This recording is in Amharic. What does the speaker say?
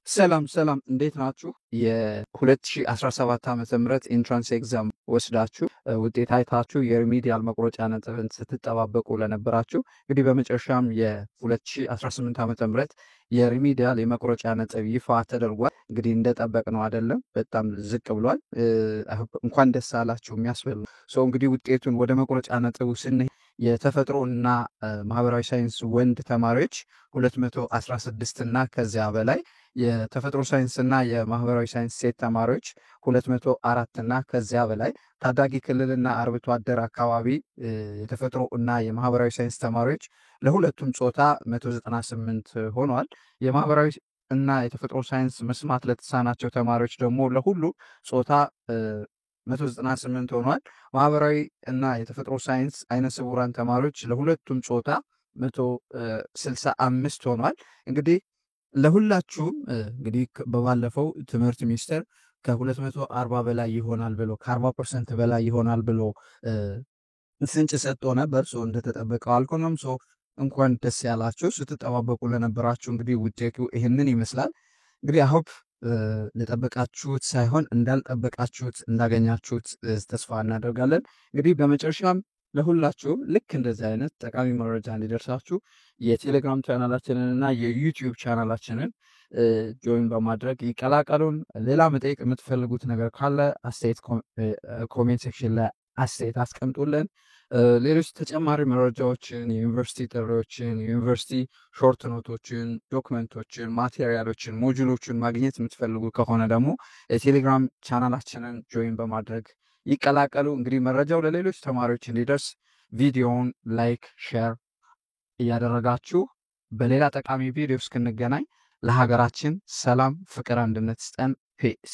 ሰላም እንዴት ናችሁ? የ2017 ዓመተ ምህረት ኢንትራንስ ኤግዛም ወስዳችሁ ውጤት አይታችሁ የሪሚዲያል መቁረጫ ነጥብን ስትጠባበቁ ለነበራችሁ እንግዲህ በመጨረሻም የ2018 ዓመተ ምህረት የሪሚዲያል የመቁረጫ ነጥብ ይፋ ተደርጓል። እንግዲህ እንደጠበቅነው አይደለም፣ በጣም ዝቅ ብሏል። እንኳን ደስ አላችሁ የሚያስብል ሰው እንግዲህ ውጤቱን ወደ መቁረጫ ነጥቡ ስንሄድ የተፈጥሮ እና ማህበራዊ ሳይንስ ወንድ ተማሪዎች 216 እና ከዚያ በላይ የተፈጥሮ ሳይንስ እና የማህበራዊ ሳይንስ ሴት ተማሪዎች 204 እና ከዚያ በላይ ታዳጊ ክልልና አርብቶ አደር አካባቢ የተፈጥሮ እና የማህበራዊ ሳይንስ ተማሪዎች ለሁለቱም ጾታ 198 ሆኗል። የማህበራዊ እና የተፈጥሮ ሳይንስ መስማት ለተሳናቸው ተማሪዎች ደግሞ ለሁሉ ጾታ 198 ሆኗል። ማህበራዊ እና የተፈጥሮ ሳይንስ አይነ ስውራን ተማሪዎች ለሁለቱም ጾታ 165 ሆኗል። እንግዲህ ለሁላችሁም እንግዲህ በባለፈው ትምህርት ሚኒስቴር ከ240 በላይ ይሆናል ብሎ ከ40% በላይ ይሆናል ብሎ ፍንጭ ሰጥቶ ነበር። ሰው እንደተጠበቀው አልሆነም። ሰው እንኳን ደስ ያላችሁ። ስትጠባበቁ ለነበራችሁ እንግዲህ ውጤቱ ይህንን ይመስላል። እንግዲህ አሁን ለጠበቃችሁት ሳይሆን እንዳልጠበቃችሁት እንዳገኛችሁት ተስፋ እናደርጋለን። እንግዲህ በመጨረሻም ለሁላችሁም ልክ እንደዚህ አይነት ጠቃሚ መረጃ እንዲደርሳችሁ የቴሌግራም ቻናላችንን እና የዩቲዩብ ቻናላችንን ጆይን በማድረግ ይቀላቀሉን። ሌላ መጠየቅ የምትፈልጉት ነገር ካለ አስተያየት ኮሜንት ሴክሽን ላይ አስተያየት አስቀምጡልን። ሌሎች ተጨማሪ መረጃዎችን፣ የዩኒቨርሲቲ ጥሪዎችን፣ የዩኒቨርሲቲ ሾርት ኖቶችን፣ ዶክመንቶችን፣ ማቴሪያሎችን፣ ሞጁሎችን ማግኘት የምትፈልጉ ከሆነ ደግሞ የቴሌግራም ቻናላችንን ጆይን በማድረግ ይቀላቀሉ። እንግዲህ መረጃው ለሌሎች ተማሪዎች እንዲደርስ ቪዲዮውን ላይክ፣ ሼር እያደረጋችሁ በሌላ ጠቃሚ ቪዲዮ እስክንገናኝ ለሀገራችን ሰላም፣ ፍቅር፣ አንድነት ስጠን። ፒስ